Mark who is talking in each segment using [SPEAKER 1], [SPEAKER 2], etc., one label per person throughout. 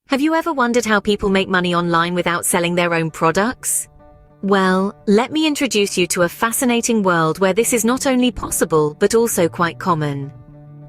[SPEAKER 1] Have you ever wondered how people make money online without selling their own products? Well, let me introduce you to a fascinating world where this is not only possible but also quite common.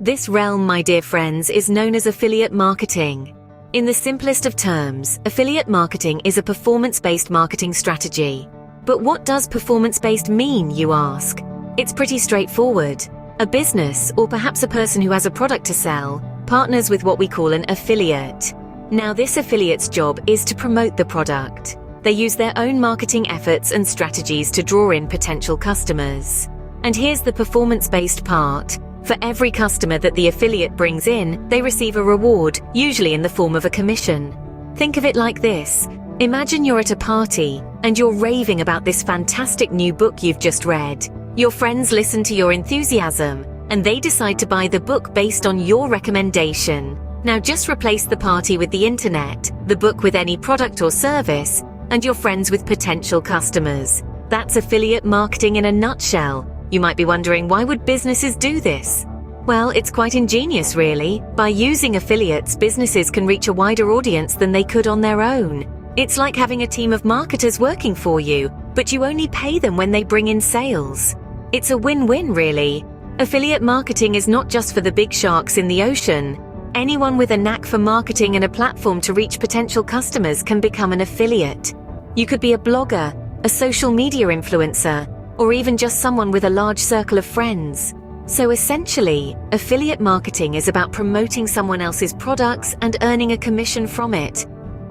[SPEAKER 1] This realm, my dear friends, is known as affiliate marketing. In the simplest of terms, affiliate marketing is a performance-based marketing strategy. But what does performance-based mean, you ask? It's pretty straightforward. A business, or perhaps a person who has a product to sell, partners with what we call an affiliate. Now, this affiliate's job is to promote the product. They use their own marketing efforts and strategies to draw in potential customers. And here's the performance-based part. For every customer that the affiliate brings in, they receive a reward, usually in the form of a commission. Think of it like this. Imagine you're at a party, and you're raving about this fantastic new book you've just read. Your friends listen to your enthusiasm, and they decide to buy the book based on your recommendation. Now just replace the party with the internet, the book with any product or service, and your friends with potential customers. That's affiliate marketing in a nutshell. You might be wondering, why would businesses do this? Well, it's quite ingenious, really. By using affiliates, businesses can reach a wider audience than they could on their own. It's like having a team of marketers working for you, but you only pay them when they bring in sales. It's a win-win, really. Affiliate marketing is not just for the big sharks in the ocean. Anyone with a knack for marketing and a platform to reach potential customers can become an affiliate. You could be a blogger, a social media influencer, or even just someone with a large circle of friends. So essentially, affiliate marketing is about promoting someone else's products and earning a commission from it.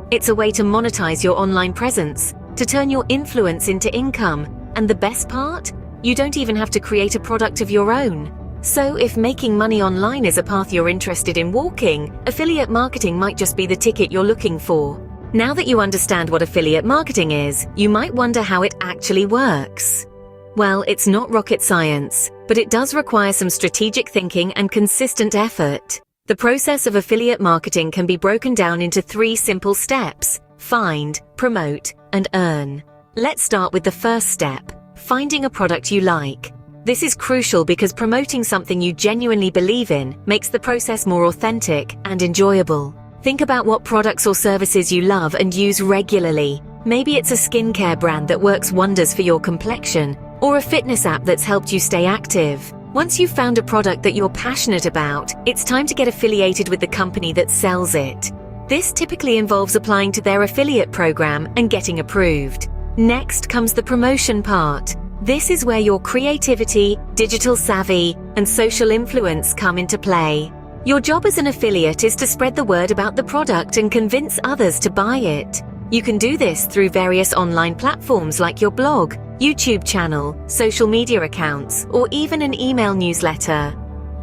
[SPEAKER 1] It's a way to monetize your online presence, to turn your influence into income, and the best part? You don't even have to create a product of your own. So if making money online is a path you're interested in walking, affiliate marketing might just be the ticket you're looking for. Now that you understand what affiliate marketing is, you might wonder how it actually works. Well, it's not rocket science, but it does require some strategic thinking and consistent effort. The process of affiliate marketing can be broken down into 3 simple steps: find, promote, and earn. Let's start with the first step, finding a product you like. This is crucial because promoting something you genuinely believe in makes the process more authentic and enjoyable. Think about what products or services you love and use regularly. Maybe it's a skincare brand that works wonders for your complexion, or a fitness app that's helped you stay active. Once you've found a product that you're passionate about, it's time to get affiliated with the company that sells it. This typically involves applying to their affiliate program and getting approved. Next comes the promotion part. This is where your creativity, digital savvy, and social influence come into play. Your job as an affiliate is to spread the word about the product and convince others to buy it. You can do this through various online platforms like your blog, YouTube channel, social media accounts, or even an email newsletter.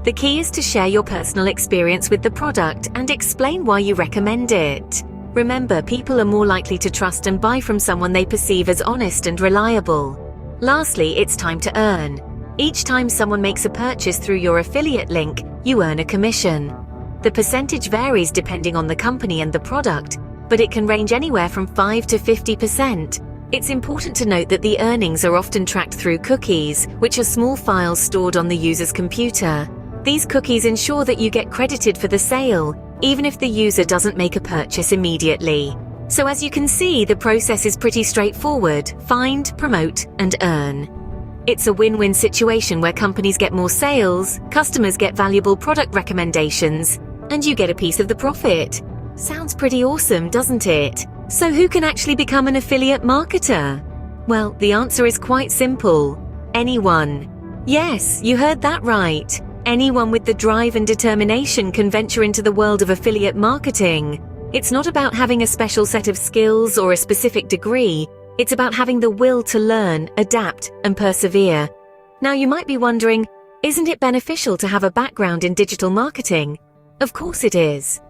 [SPEAKER 1] The key is to share your personal experience with the product and explain why you recommend it. Remember, people are more likely to trust and buy from someone they perceive as honest and reliable. Lastly, it's time to earn. Each time someone makes a purchase through your affiliate link, you earn a commission. The percentage varies depending on the company and the product, but it can range anywhere from 5 to 50%. It's important to note that the earnings are often tracked through cookies, which are small files stored on the user's computer. These cookies ensure that you get credited for the sale, even if the user doesn't make a purchase immediately. So as you can see, the process is pretty straightforward: find, promote, and earn. It's a win-win situation where companies get more sales, customers get valuable product recommendations, and you get a piece of the profit. Sounds pretty awesome, doesn't it? So who can actually become an affiliate marketer? Well, the answer is quite simple. Anyone. Yes, you heard that right. Anyone with the drive and determination can venture into the world of affiliate marketing. It's not about having a special set of skills or a specific degree. It's about having the will to learn, adapt, and persevere. Now you might be wondering, isn't it beneficial to have a background in digital marketing? Of course it is.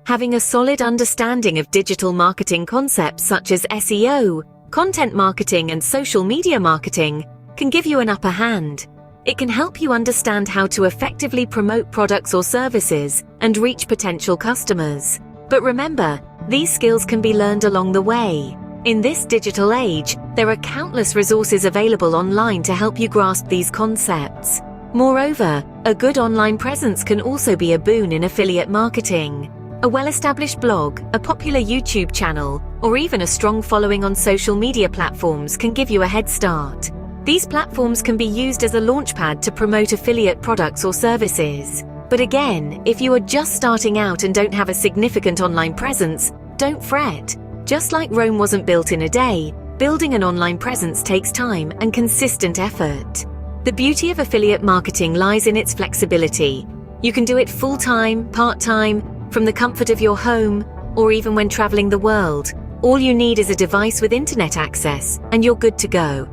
[SPEAKER 1] Having a solid understanding of digital marketing concepts such as SEO, content marketing, and social media marketing can give you an upper hand. It can help you understand how to effectively promote products or services and reach potential customers. But remember, these skills can be learned along the way. In this digital age, there are countless resources available online to help you grasp these concepts. Moreover, a good online presence can also be a boon in affiliate marketing. A well-established blog, a popular YouTube channel, or even a strong following on social media platforms can give you a head start. These platforms can be used as a launchpad to promote affiliate products or services. But again, if you are just starting out and don't have a significant online presence, don't fret. Just like Rome wasn't built in a day, building an online presence takes time and consistent effort. The beauty of affiliate marketing lies in its flexibility. You can do it full-time, part-time, from the comfort of your home, or even when traveling the world. All you need is a device with internet access, and you're good to go.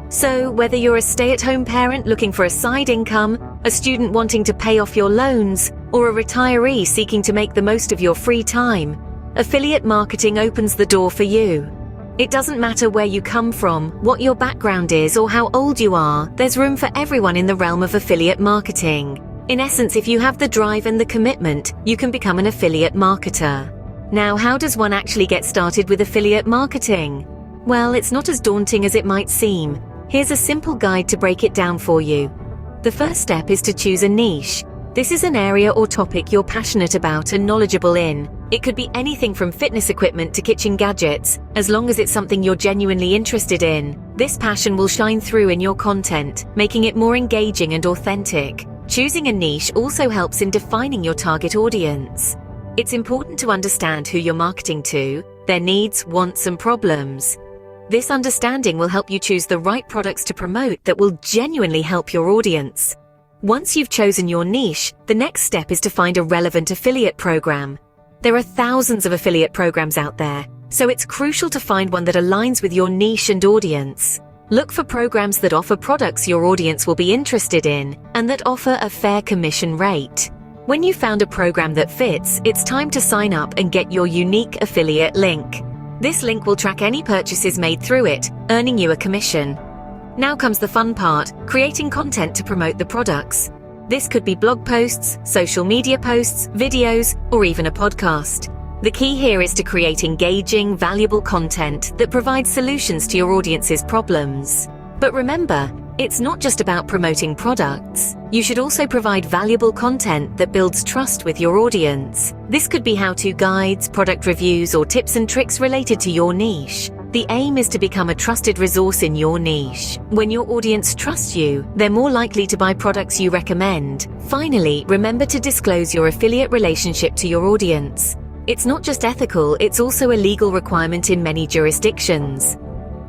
[SPEAKER 1] So, whether you're a stay-at-home parent looking for a side income, a student wanting to pay off your loans, or a retiree seeking to make the most of your free time, affiliate marketing opens the door for you. It doesn't matter where you come from, what your background is, or how old you are, there's room for everyone in the realm of affiliate marketing. In essence, if you have the drive and the commitment, you can become an affiliate marketer. Now, how does one actually get started with affiliate marketing? Well, it's not as daunting as it might seem. Here's a simple guide to break it down for you. The first step is to choose a niche. This is an area or topic you're passionate about and knowledgeable in. It could be anything from fitness equipment to kitchen gadgets, as long as it's something you're genuinely interested in. This passion will shine through in your content, making it more engaging and authentic. Choosing a niche also helps in defining your target audience. It's important to understand who you're marketing to, their needs, wants, and problems. This understanding will help you choose the right products to promote that will genuinely help your audience. Once you've chosen your niche, the next step is to find a relevant affiliate program. There are thousands of affiliate programs out there, so it's crucial to find one that aligns with your niche and audience. Look for programs that offer products your audience will be interested in and that offer a fair commission rate. When you've found a program that fits, it's time to sign up and get your unique affiliate link. This link will track any purchases made through it, earning you a commission. Now comes the fun part, creating content to promote the products. This could be blog posts, social media posts, videos, or even a podcast. The key here is to create engaging, valuable content that provides solutions to your audience's problems. But remember, it's not just about promoting products. You should also provide valuable content that builds trust with your audience. This could be how-to guides, product reviews, or tips and tricks related to your niche. The aim is to become a trusted resource in your niche. When your audience trusts you, they're more likely to buy products you recommend. Finally, remember to disclose your affiliate relationship to your audience. It's not just ethical, it's also a legal requirement in many jurisdictions.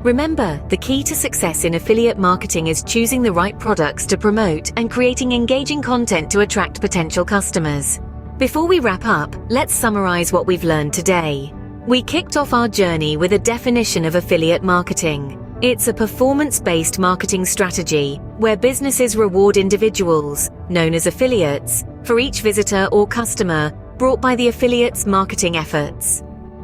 [SPEAKER 1] Remember, the key to success in affiliate marketing is choosing the right products to promote and creating engaging content to attract potential customers. Before we wrap up, let's summarize what we've learned today. We kicked off our journey with a definition of affiliate marketing. It's a performance-based marketing strategy where businesses reward individuals, known as affiliates, for each visitor or customer brought by the affiliate's marketing efforts.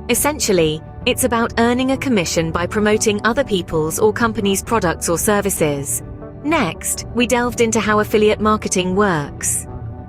[SPEAKER 1] Essentially, it's about earning a commission by promoting other people's or companies' products or services. Next, we delved into how affiliate marketing works.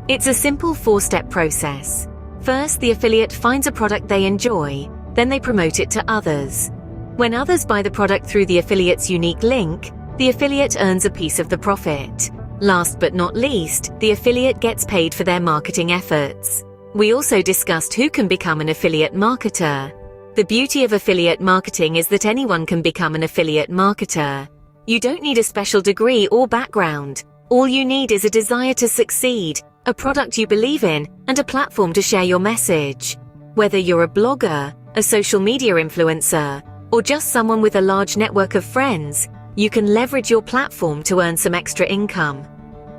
[SPEAKER 1] It's a simple 4-step process. First, the affiliate finds a product they enjoy, then they promote it to others. When others buy the product through the affiliate's unique link, the affiliate earns a piece of the profit. Last but not least, the affiliate gets paid for their marketing efforts. We also discussed who can become an affiliate marketer. The beauty of affiliate marketing is that anyone can become an affiliate marketer. You don't need a special degree or background. All you need is a desire to succeed, a product you believe in, and a platform to share your message. Whether you're a blogger, a social media influencer, or just someone with a large network of friends, you can leverage your platform to earn some extra income.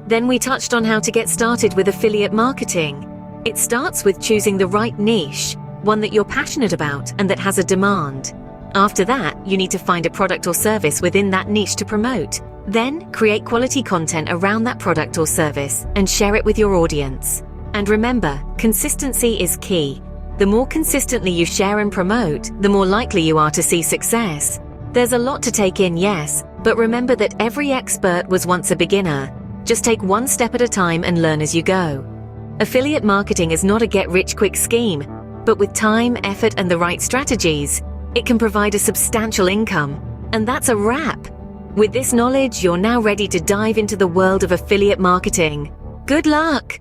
[SPEAKER 1] Then we touched on how to get started with affiliate marketing. It starts with choosing the right niche, one that you're passionate about and that has a demand. After that, you need to find a product or service within that niche to promote. Then, create quality content around that product or service and share it with your audience. And remember, consistency is key. The more consistently you share and promote, the more likely you are to see success. There's a lot to take in, yes, but remember that every expert was once a beginner. Just take one step at a time and learn as you go. Affiliate marketing is not a get-rich-quick scheme, but with time, effort, and the right strategies, it can provide a substantial income. And that's a wrap. With this knowledge, you're now ready to dive into the world of affiliate marketing. Good luck!